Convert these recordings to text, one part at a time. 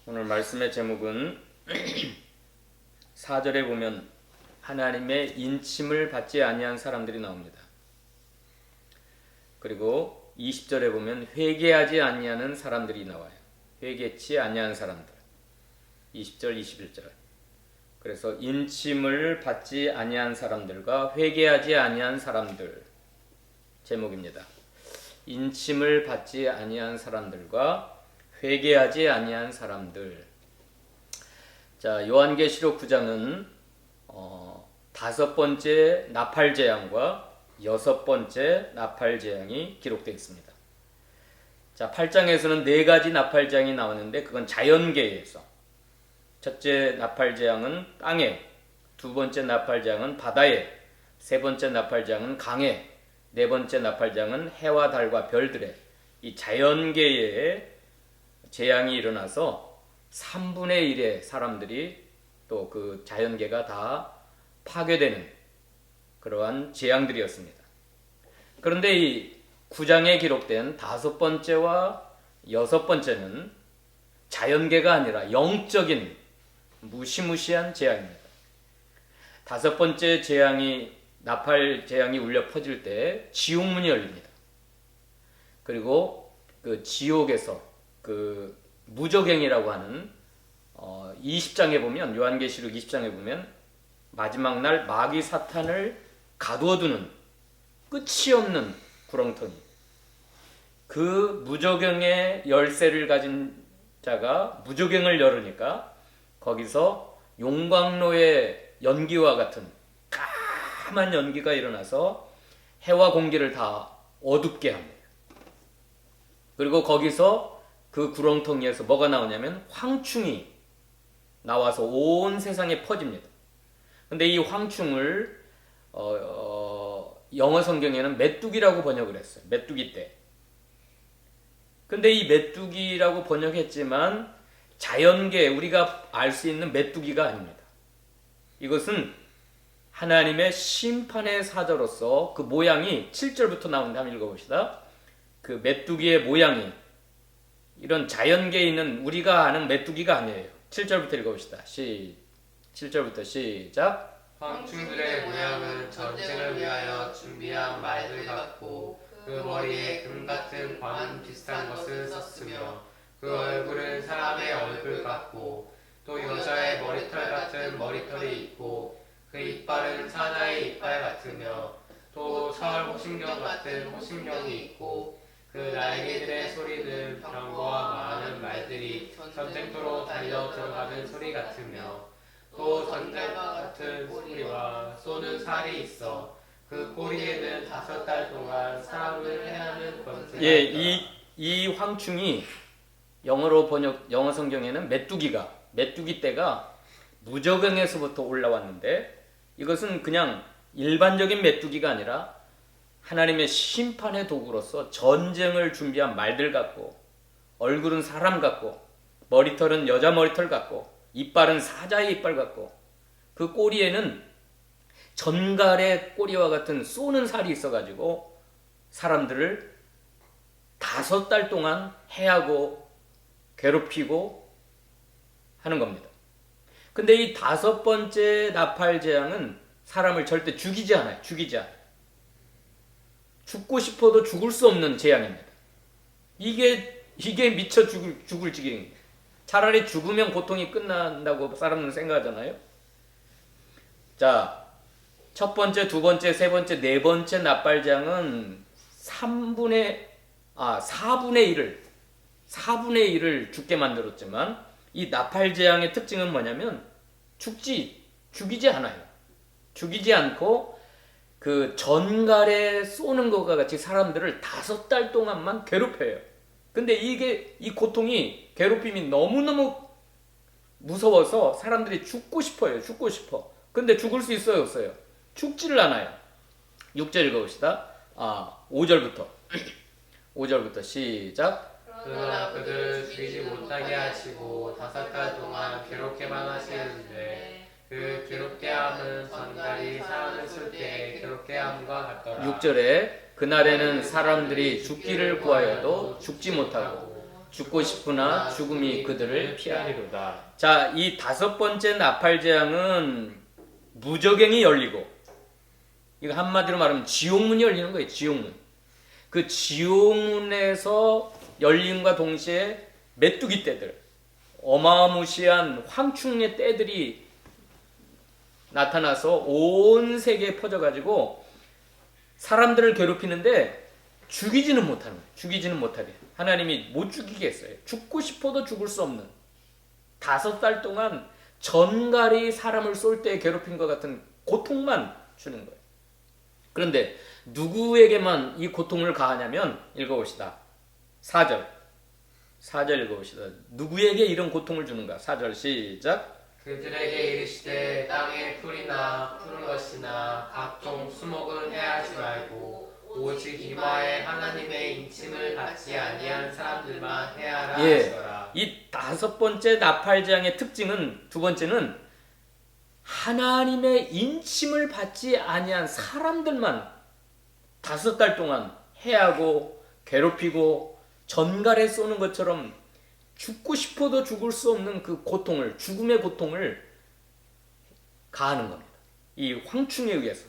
오늘 말씀의 제목은 4절에 보면 하나님의 인침을 받지 아니한 사람들이 나옵니다. 그리고 20절에 보면 회개하지 아니하는 사람들이 나와요. 회개치 아니한 사람들. 20절, 21절. 그래서 인침을 받지 아니한 사람들과 회개하지 아니한 사람들 제목입니다. 인침을 받지 아니한 사람들과 회개하지 아니한 사람들. 자, 요한계시록 9장은 5번째 나팔 재앙과 6번째 나팔 재앙이 기록되어 있습니다. 자, 8장에서는 4가지 나팔 재앙이 나오는데 그건 자연계에서, 첫째 나팔 재앙은 땅에, 두 번째 나팔 재앙은 바다에, 세 번째 나팔 재앙은 강에, 네 번째 나팔 재앙은 해와 달과 별들에, 이 자연계에 재앙이 일어나서 3분의 1의 사람들이 또 그 자연계가 다 파괴되는 그러한 재앙들이었습니다. 그런데 이 9장에 기록된 5번째와 6번째는 자연계가 아니라 영적인 무시무시한 재앙입니다. 5번째 재앙이, 나팔 재앙이 울려 퍼질 때 지옥문이 열립니다. 그리고 그 지옥에서 그 무저갱이라고 하는 20장에 보면, 요한계시록 20장에 보면 마지막 날 마귀 사탄을 가두어두는 끝이 없는 구렁텅이, 그 무저갱의 열쇠를 가진 자가 무저갱을 열으니까 거기서 용광로의 연기와 같은 까만 연기가 일어나서 해와 공기를 다 어둡게 합니다. 그리고 거기서 그 구렁텅이에서 뭐가 나오냐면 황충이 나와서 온 세상에 퍼집니다. 근데 이 황충을 영어 성경에는 메뚜기라고 번역을 했어요. 메뚜기 떼. 근데 이 메뚜기라고 번역했지만 자연계, 우리가 알 수 있는 메뚜기가 아닙니다. 이것은 하나님의 심판의 사자로서 그 모양이 7절부터 나오는데 한번 읽어봅시다. 그 메뚜기의 모양이 이런 자연계에 있는 우리가 아는 메뚜기가 아니에요. 7절부터 읽어봅시다. 7절부터 시작. 황충들의 모양은 전쟁을 위하여 준비한 말들 같고 그 머리에 금같은 관 비슷한 것을 썼으며 그 얼굴은 사람의 얼굴 같고 또 여자의 머리털 같은 머리털이 있고 그 이빨은 사자의 이빨 같으며 또 철 호심경 같은 호심경이 있고 그 날개들의 소리는 병거와 많은 말들이 전쟁터로 달려 들어가는 소리 같으며 또 전쟁과 같은 소리와 쏘는 살이 있어 그 꼬리에는 5달 동안 사람을 해하는 권세가 있더라. 이 황충이 영어 성경에는 메뚜기 떼가 무저갱에서부터 올라왔는데 이것은 그냥 일반적인 메뚜기가 아니라 하나님의 심판의 도구로서 전쟁을 준비한 말들 같고, 얼굴은 사람 같고, 머리털은 여자 머리털 같고, 이빨은 사자의 이빨 같고, 그 꼬리에는 전갈의 꼬리와 같은 쏘는 살이 있어가지고 사람들을 5달 동안 해하고 괴롭히고 하는 겁니다. 근데 이 5번째 나팔 재앙은 사람을 절대 죽이지 않아요. 죽고 싶어도 죽을 수 없는 재앙입니다. 이게 미쳐 죽을 지경입니다. 차라리 죽으면 고통이 끝난다고 사람들은 생각하잖아요. 자, 첫 번째, 두 번째, 세 번째, 네 번째 나팔 재앙은 4분의 1을 죽게 만들었지만 이 나팔 재앙의 특징은 뭐냐면 죽이지 않아요. 죽이지 않고 그 전갈에 쏘는 것과 같이 사람들을 5달 동안만 괴롭혀요. 근데 이 고통이, 괴롭힘이 너무너무 무서워서 사람들이 죽고 싶어. 근데 죽을 수 있어요, 없어요? 죽지를 않아요. 6절 읽어봅시다. 5절부터 5절부터 시작. 그러나 그들을 죽이지 못하게 하시고 5달 동안 괴롭게만 하시는데 그 괴롭게 함은 전갈이 사람을 쏠 때 괴롭게 함과 같더라. 6절에 그날에는 사람들이 죽기를 구하여도 죽지 못하고 죽고 싶으나 죽음이 그들을 피하리라. 피하리로다. 자, 이 다섯 번째 나팔 재앙은 무저갱이 열리고, 이거 한마디로 말하면 지옥문이 열리는 거예요. 지옥문. 그 지옥문에서 열림과 동시에 메뚜기 떼들, 어마무시한 황충의 떼들이 나타나서 온 세계에 퍼져가지고 사람들을 괴롭히는데 죽이지는 못하는 거예요. 죽이지는 못하게. 하나님이 못 죽이게 했어요. 죽고 싶어도 죽을 수 없는, 5달 동안 전갈이 사람을 쏠 때 괴롭힌 것 같은 고통만 주는 거예요. 그런데 누구에게만 이 고통을 가하냐면, 읽어봅시다. 4절 읽어봅시다. 누구에게 이런 고통을 주는가? 4절 시작. 그들에게 이르시되 땅의 풀이나 푸른 것이나 각종 수목은 해하지 말고 오직 이마에 하나님의 인침을 받지 아니한 사람들만 해하라 하시더라. 이 5번째 나팔재앙의 특징은, 두 번째는 하나님의 인침을 받지 아니한 사람들만 5달 동안 해하고 괴롭히고 전갈에 쏘는 것처럼 죽고 싶어도 죽을 수 없는 그 고통을, 죽음의 고통을 가하는 겁니다. 이 황충에 의해서.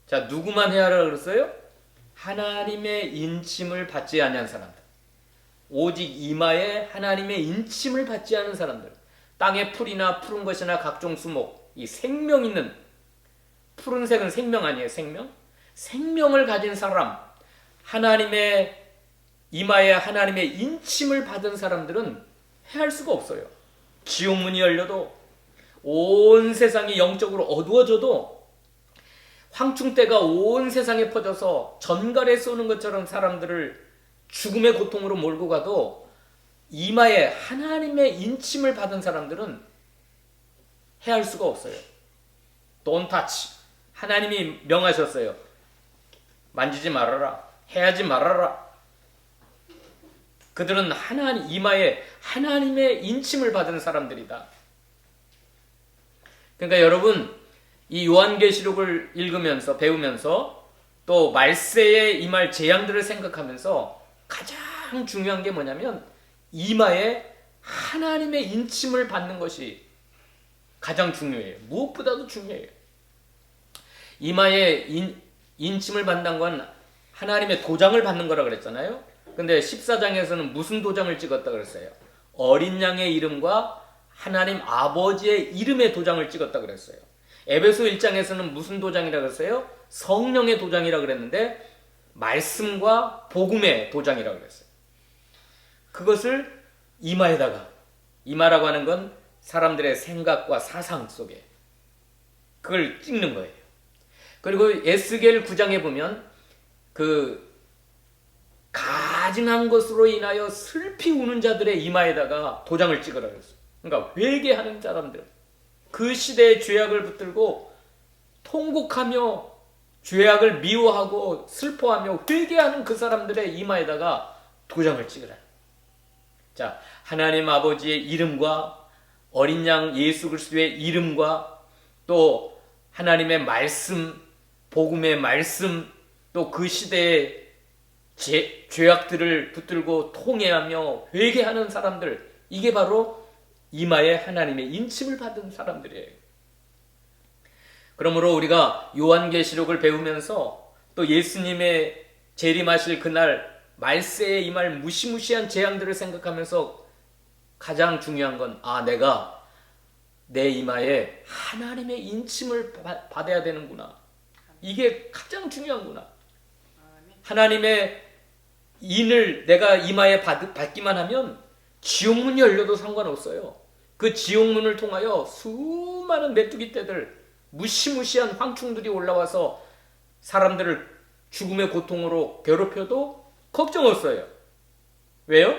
자, 누구만 해하라 그랬어요? 하나님의 인침을 받지 아니한 사람들. 오직 이마에 하나님의 인침을 받지 않은 사람들. 땅의 풀이나 푸른 것이나 각종 수목, 이 생명 있는, 푸른색은 생명 아니에요? 생명? 생명을 가진 사람, 하나님의 이마에 하나님의 인침을 받은 사람들은 해할 수가 없어요. 지옥문이 열려도, 온 세상이 영적으로 어두워져도, 황충대가 온 세상에 퍼져서 전갈에 쏘는 것처럼 사람들을 죽음의 고통으로 몰고 가도 이마에 하나님의 인침을 받은 사람들은 해할 수가 없어요. Don't touch. 하나님이 명하셨어요. 만지지 말아라. 해하지 말아라. 그들은 하나님 이마에 하나님의 인침을 받은 사람들이다. 그러니까 여러분, 이 요한계시록을 읽으면서, 배우면서, 또 말세에 임할 재앙들을 생각하면서 가장 중요한 게 뭐냐면 이마에 하나님의 인침을 받는 것이 가장 중요해요. 무엇보다도 중요해요. 이마에 인침을 받는 건 하나님의 도장을 받는 거라 그랬잖아요. 근데 14장에서는 무슨 도장을 찍었다 그랬어요? 어린 양의 이름과 하나님 아버지의 이름의 도장을 찍었다 그랬어요. 에베소 1장에서는 무슨 도장이라 그랬어요? 성령의 도장이라 그랬는데 말씀과 복음의 도장이라 그랬어요. 그것을 이마에다가, 이마라고 하는 건 사람들의 생각과 사상 속에 그걸 찍는 거예요. 그리고 에스겔 9장에 보면 그 가증한 것으로 인하여 슬피 우는 자들의 이마에다가 도장을 찍으라 그랬어요. 그러니까 회개하는 사람들, 그 시대의 죄악을 붙들고 통곡하며 죄악을 미워하고 슬퍼하며 회개하는 그 사람들의 이마에다가 도장을 찍으라. 자, 하나님 아버지의 이름과 어린 양 예수 그리스도의 이름과 또 하나님의 말씀, 복음의 말씀, 또 그 시대의 죄악들을 붙들고 통회하며 회개하는 사람들, 이게 바로 이마에 하나님의 인침을 받은 사람들이에요. 그러므로 우리가 요한계시록을 배우면서 또 예수님의 재림하실 그날 말세에 임할 무시무시한 재앙들을 생각하면서 가장 중요한 건, 내가 내 이마에 하나님의 인침을 받아야 되는구나. 이게 가장 중요한구나. 하나님의 인을 내가 이마에 받기만 하면 지옥문이 열려도 상관없어요. 그 지옥문을 통하여 수많은 메뚜기 떼들, 무시무시한 황충들이 올라와서 사람들을 죽음의 고통으로 괴롭혀도 걱정 없어요. 왜요?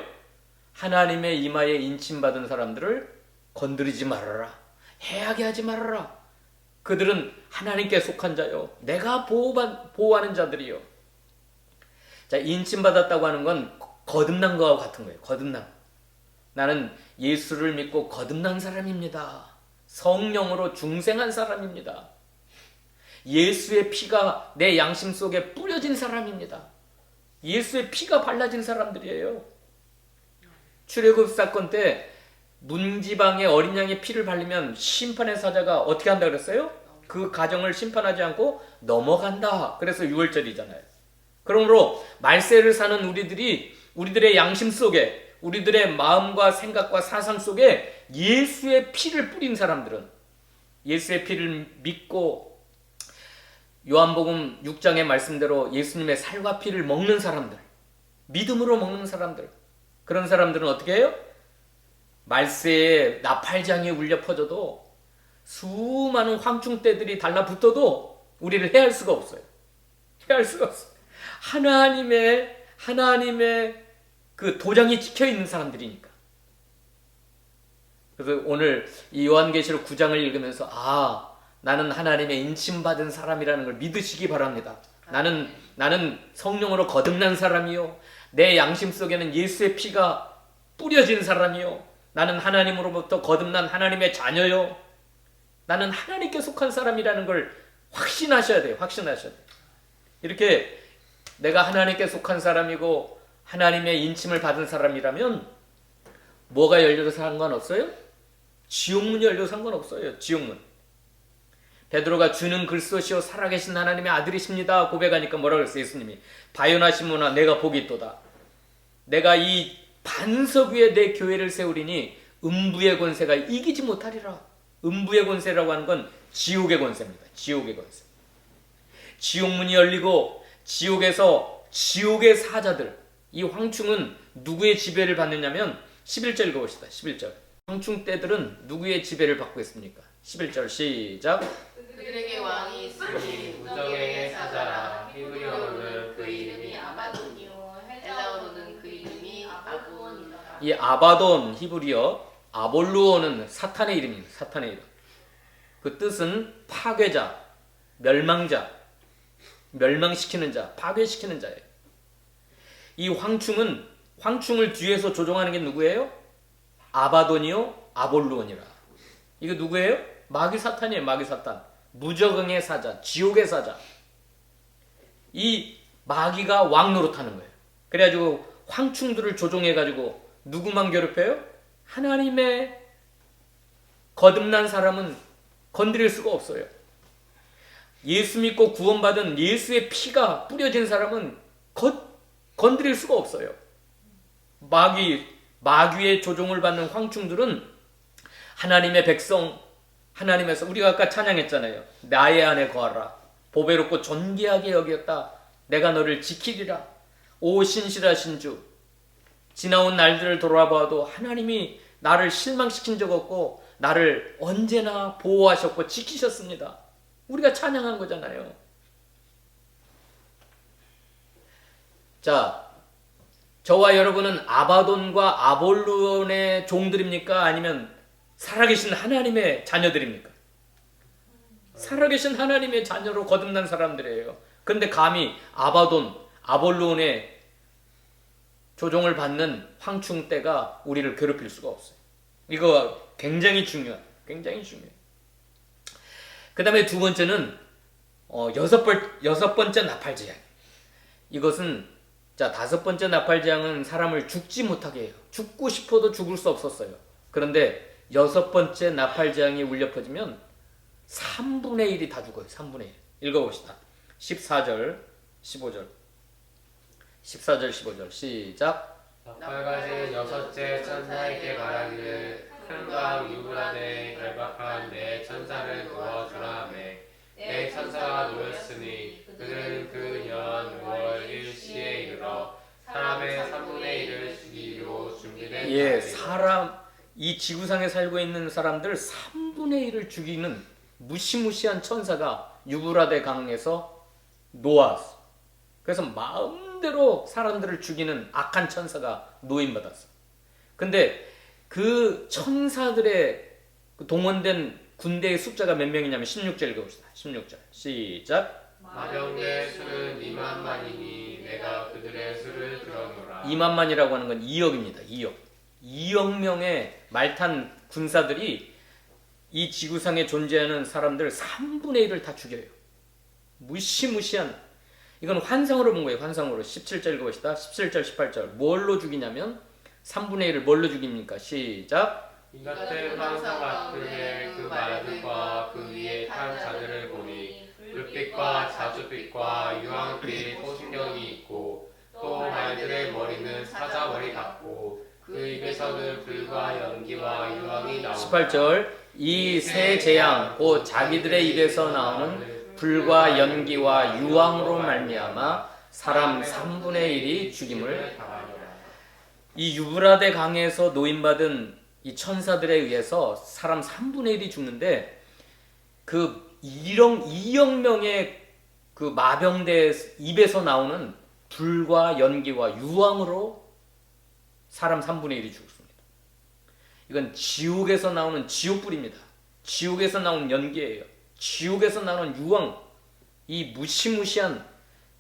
하나님의 이마에 인침받은 사람들을 건드리지 말아라. 해하게 하지 말아라. 그들은 하나님께 속한 자요, 내가 보호하는 자들이요. 자, 인침받았다고 하는 건 거듭난 거와 같은 거예요. 거듭난. 나는 예수를 믿고 거듭난 사람입니다. 성령으로 중생한 사람입니다. 예수의 피가 내 양심 속에 뿌려진 사람입니다. 예수의 피가 발라진 사람들이에요. 출애굽 사건 때 문지방에 어린 양의 피를 발리면 심판의 사자가 어떻게 한다 그랬어요? 그 가정을 심판하지 않고 넘어간다. 그래서 6월절이잖아요. 그러므로 말세를 사는 우리들의 양심 속에, 우리들의 마음과 생각과 사상 속에 예수의 피를 뿌린 사람들은, 예수의 피를 믿고 요한복음 6장의 말씀대로 예수님의 살과 피를 먹는 사람들, 믿음으로 먹는 사람들, 그런 사람들은 어떻게 해요? 말세에 나팔장이 울려 퍼져도 수많은 황충떼들이 달라붙어도 우리를 해할 수가 없어요. 해할 수가 없어요. 하나님의 그 도장이 찍혀 있는 사람들이니까. 그래서 오늘 이 요한계시록 9장을 읽으면서 나는 하나님의 인침받은 사람이라는 걸 믿으시기 바랍니다. 나는 성령으로 거듭난 사람이요. 내 양심 속에는 예수의 피가 뿌려진 사람이요. 나는 하나님으로부터 거듭난 하나님의 자녀요. 나는 하나님께 속한 사람이라는 걸 확신하셔야 돼요. 확신하셔야 돼요. 이렇게 내가 하나님께 속한 사람이고 하나님의 인침을 받은 사람이라면 뭐가 열려도 상관없어요? 지옥문이 열려도 상관없어요. 지옥문. 베드로가 주는 그리스도시요 살아계신 하나님의 아들이십니다 고백하니까 뭐라 그랬어요? 예수님이 바요나시모나 내가 복이 있도다. 내가 이 반석 위에 내 교회를 세우리니 음부의 권세가 이기지 못하리라. 음부의 권세라고 하는 건 지옥의 권세입니다. 지옥의 권세. 지옥문이 열리고 지옥에서 지옥의 사자들, 이 황충은 누구의 지배를 받느냐면 11절 읽어봅시다. 11절. 황충떼들은 누구의 지배를 받고 있습니까? 11절 시작. 그들에게 왕이 있으니 무정행의 사자라. 히브리어로는 그 이름이 아바돈이요 헬라어로는 그 이름이 아볼루온이다. 이 아바돈 히브리어 아볼루오는 사탄의 이름입니다. 사탄의 이름. 그 뜻은 파괴자, 멸망자, 멸망시키는 자, 파괴시키는 자예요. 이 황충을 뒤에서 조종하는 게 누구예요? 아바돈이요 아볼루온이라. 이거 누구예요? 마귀 사탄이에요. 마귀 사탄. 무적응의 사자, 지옥의 사자. 이 마귀가 왕 노릇하는 거예요. 그래가지고 황충들을 조종해가지고 누구만 괴롭혀요? 하나님의 거듭난 사람은 건드릴 수가 없어요. 예수 믿고 구원받은 예수의 피가 뿌려진 사람은 건드릴 수가 없어요. 마귀의 조종을 받는 황충들은 하나님의 백성, 하나님에서 우리가 아까 찬양했잖아요. 나의 안에 거하라. 보배롭고 존귀하게 여겼다. 내가 너를 지키리라. 오 신실하신 주. 지나온 날들을 돌아봐도 하나님이 나를 실망시킨 적 없고 나를 언제나 보호하셨고 지키셨습니다. 우리가 찬양한 거잖아요. 자, 저와 여러분은 아바돈과 아볼론의 종들입니까? 아니면 살아계신 하나님의 자녀들입니까? 살아계신 하나님의 자녀로 거듭난 사람들이에요. 그런데 감히 아바돈, 아볼론의 조종을 받는 황충떼가 우리를 괴롭힐 수가 없어요. 이거 굉장히 중요해요. 그 다음에 두 번째는 여섯 번째 나팔재앙. 이것은 다섯 번째 나팔재앙은 사람을 죽지 못하게 해요. 죽고 싶어도 죽을 수 없었어요. 그런데 여섯 번째 나팔재앙이 울려 퍼지면 3분의 1이 다 죽어요. 3분의 1. 읽어봅시다. 14절, 15절. 14절, 15절. 시작. 나팔가진 여섯째 천사에게 말하기를 큰 강 유브라데에 결박한 내 천사를 놓아주라 하며 내 천사가 놓였으니 그들은 그 년 5월 1시에 이르러 사람의 3분의 1을 죽이기로 준비된 이 지구상에 살고 있는 사람들 3분의 1을 죽이는 무시무시한 천사가 유브라데 강에서 놓았어. 그래서 마음대로 사람들을 죽이는 악한 천사가 노임받았어. 근데 그 천사들의 동원된 군대의 숫자가 몇 명이냐면 16절 읽어봅시다. 16절 시작. 마병대 수는 2만만이니 내가 그들의 수를 들어노라. 2만만이라고 하는 건 2억입니다. 2억 명의 말탄 군사들이 이 지구상에 존재하는 사람들 3분의 1을 다 죽여요. 무시무시한 이건 환상으로 본 거예요. 환상으로. 17절 읽어봅시다. 17절 18절. 뭘로 죽이냐면 3분의 1을 뭘로 죽입니까? 시작. 이 같은 환상 같은데 그 말들과 그 위에 탄 자들을 보니 불빛과 자주빛과 유황빛 호신경이 있고 또 말들의 머리는 사자머리 같고 그 입에서는 불과 연기와 유황이 나오고 18절. 이 세 재앙 곧 자기들의 입에서 나오는 불과 연기와 유황으로 말미암아 사람 3분의 1이 죽임을 당하니라. 이 유브라데 강에서 노임받은 이 천사들에 의해서 사람 3분의 1이 죽는데 그 2억 명의 그 마병대 입에서 나오는 불과 연기와 유황으로 사람 3분의 1이 죽습니다. 이건 지옥에서 나오는 지옥불입니다. 지옥에서 나오는 연기예요. 지옥에서 나오는 유황, 이 무시무시한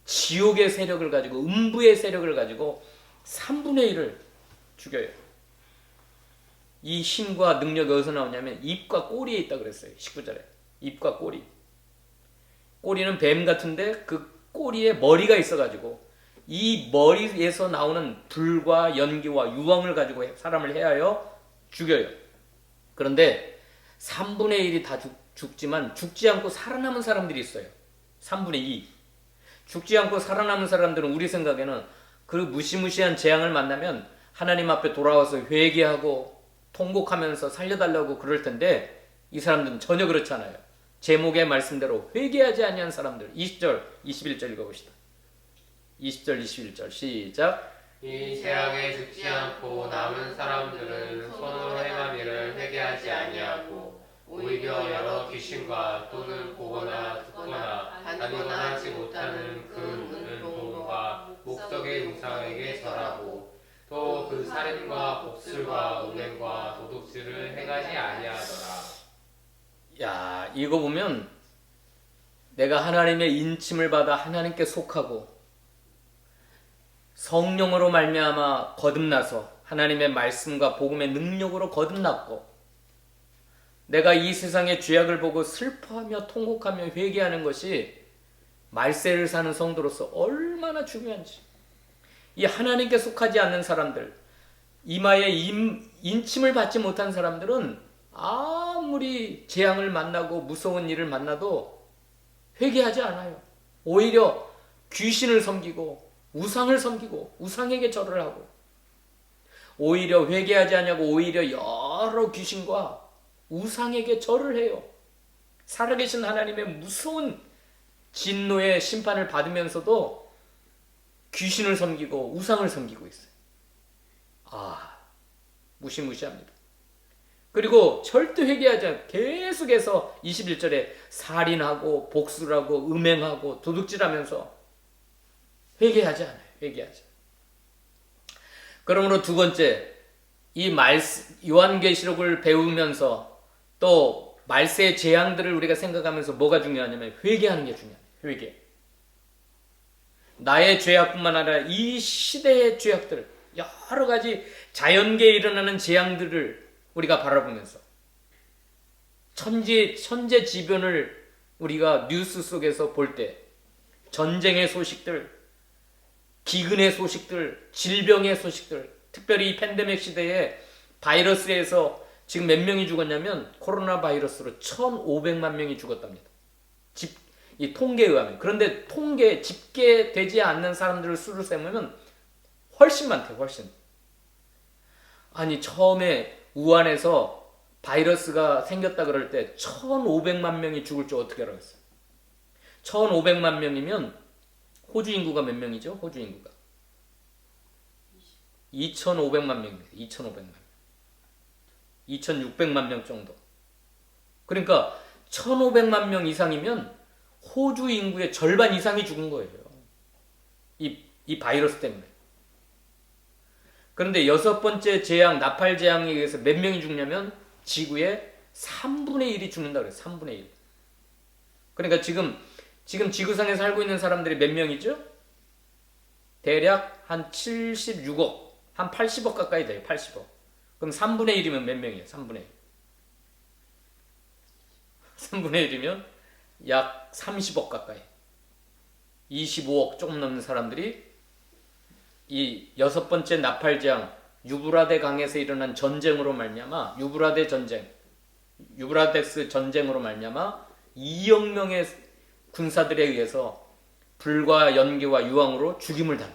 지옥의 세력을 가지고 음부의 세력을 가지고 3분의 1을 죽여요. 이 힘과 능력이 어디서 나오냐면 입과 꼬리에 있다 그랬어요. 19절에. 입과 꼬리. 꼬리는 뱀 같은데 그 꼬리에 머리가 있어가지고 이 머리에서 나오는 불과 연기와 유황을 가지고 사람을 해하여 죽여요. 그런데 3분의 1이 다 죽지만 죽지 않고 살아남은 사람들이 있어요. 3분의 2. 죽지 않고 살아남은 사람들은 우리 생각에는 그 무시무시한 재앙을 만나면 하나님 앞에 돌아와서 회개하고 통곡하면서 살려달라고 그럴 텐데 이 사람들은 전혀 그렇지 않아요. 제목의 말씀대로 회개하지 아니한 사람들. 20절, 21절 읽어봅시다. 20절, 21절 시작. 이 재앙에 죽지 않고 남은 사람들은 손으로 행한 일을 회개하지 아니하고 오히려 여러 귀신과 또는 보거나 듣거나 다니거나 하지 못하는 그 은동과 목석의 우상에게 절하고 또 그 살인과 복술과 음행과 도둑질을 행하지 아니하더라. 야, 이거 보면 내가 하나님의 인침을 받아 하나님께 속하고 성령으로 말미암아 거듭나서 하나님의 말씀과 복음의 능력으로 거듭났고 내가 이 세상의 죄악을 보고 슬퍼하며 통곡하며 회개하는 것이 말세를 사는 성도로서 얼마나 중요한지. 이 하나님께 속하지 않는 사람들, 이마에 인침을 받지 못한 사람들은 아무리 재앙을 만나고 무서운 일을 만나도 회개하지 않아요. 오히려 귀신을 섬기고 우상을 섬기고 우상에게 절을 하고 오히려 회개하지 않냐고 오히려 여러 귀신과 우상에게 절을 해요. 살아계신 하나님의 무서운 진노의 심판을 받으면서도 귀신을 섬기고 우상을 섬기고 있어요. 무시무시합니다. 그리고 절대 회개하지 않고 계속해서 21절에 살인하고 복술하고 음행하고 도둑질하면서 회개하지 않아요. 회개하지 않아요. 그러므로 두 번째, 이 요한계시록을 배우면서 또 말세의 재앙들을 우리가 생각하면서 뭐가 중요하냐면 회개하는 게 중요해요. 회개. 나의 죄악뿐만 아니라 이 시대의 죄악들, 여러 가지 자연계에 일어나는 재앙들을 우리가 바라보면서 천재지변을 우리가 뉴스 속에서 볼 때 전쟁의 소식들, 기근의 소식들, 질병의 소식들, 특별히 이 팬데믹 시대에 바이러스에서 지금 몇 명이 죽었냐면 코로나 바이러스로 1,500만 명이 죽었답니다. 이 통계에 의하면. 그런데 집계되지 않는 사람들을 수를 세우면 훨씬 많대요. 훨씬. 아니 처음에 우한에서 바이러스가 생겼다 그럴 때 1,500만 명이 죽을 줄 어떻게 알았어요? 1,500만 명이면 호주 인구가 몇 명이죠? 호주 인구가 2,500만 명입니다. 2,500만 명. 2,600만 명 정도. 그러니까 1,500만 명 이상이면 호주 인구의 절반 이상이 죽은 거예요. 이 바이러스 때문에. 그런데 여섯 번째 재앙, 나팔 재앙에 의해서 몇 명이 죽냐면 지구의 3분의 1이 죽는다고 그래요. 3분의 1. 그러니까 지금 지구상에 살고 있는 사람들이 몇 명이죠? 대략 한 76억, 한 80억 가까이 돼요. 80억. 그럼 3분의 1이면 몇 명이에요? 3분의 1. 3분의 1이면 약 30억 가까이. 25억 조금 넘는 사람들이 이 여섯 번째 나팔장 유브라데 강에서 일어난 전쟁으로 말미암아 유브라데스 전쟁으로 말미암아 2억 명의 군사들에 의해서 불과 연기와 유황으로 죽임을 당해.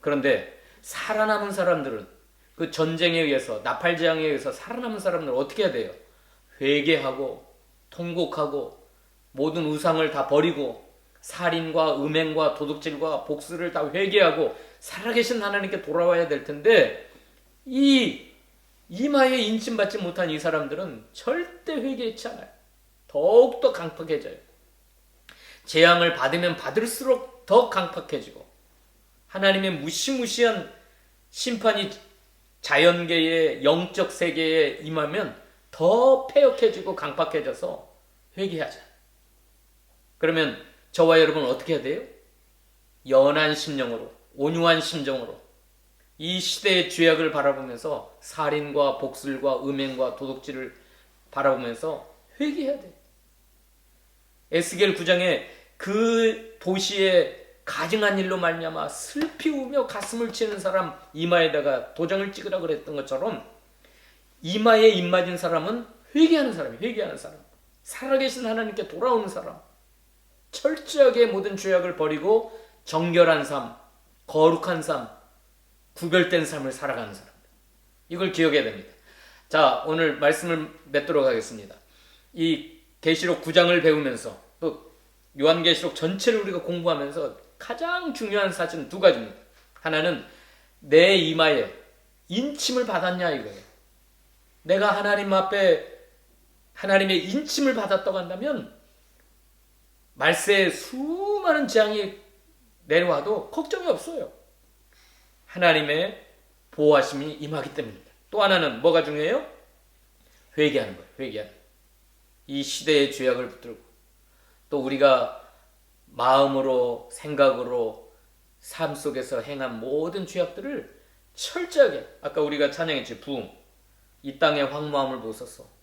그런데 살아남은 사람들은 그 전쟁에 의해서 나팔장에 의해서 살아남은 사람들은 어떻게 해야 돼요? 회개하고 통곡하고 모든 우상을 다 버리고 살인과 음행과 도둑질과 복수를 다 회개하고 살아계신 하나님께 돌아와야 될 텐데 이 이마에 인침받지 못한 이 사람들은 절대 회개치 않아요. 더욱더 강팍해져요. 재앙을 받으면 받을수록 더 강팍해지고 하나님의 무시무시한 심판이 자연계의 영적 세계에 임하면 더 패역해지고 강팍해져서 회개하자. 그러면 저와 여러분은 어떻게 해야 돼요? 연한 심령으로 온유한 심정으로 이 시대의 죄악을 바라보면서 살인과 복술과 음행과 도둑질을 바라보면서 회개해야 돼요. 에스겔 9장에 그 도시의 가증한 일로 말미암아 슬피 우며 가슴을 치는 사람 이마에다가 도장을 찍으라 그랬던 것처럼 이마에 입맞은 사람은 회개하는 사람이에요. 회개하는 사람. 살아계신 하나님께 돌아오는 사람. 철저하게 모든 죄악을 버리고 정결한 삶, 거룩한 삶, 구별된 삶을 살아가는 사람. 이걸 기억해야 됩니다. 자, 오늘 말씀을 맺도록 하겠습니다. 이 계시록 9장을 배우면서 또 요한계시록 전체를 우리가 공부하면서 가장 중요한 사실은 두 가지입니다. 하나는 내 이마에 인침을 받았냐 이거예요. 내가 하나님 앞에 하나님의 인침을 받았다고 한다면 말세에 수많은 재앙이 내려와도 걱정이 없어요. 하나님의 보호하심이 임하기 때문입니다. 또 하나는 뭐가 중요해요? 회개하는 거예요. 회개하는 거예요. 이 시대의 죄악을 붙들고 또 우리가 마음으로 생각으로 삶 속에서 행한 모든 죄악들을 철저하게 아까 우리가 찬양했지 부흥 이 땅의 황무함을 보소서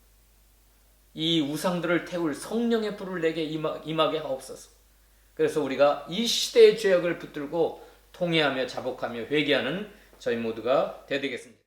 이 우상들을 태울 성령의 불을 내게 임하게 하옵소서. 그래서 우리가 이 시대의 죄악을 붙들고 통회하며 자복하며 회개하는 저희 모두가 되겠습니다.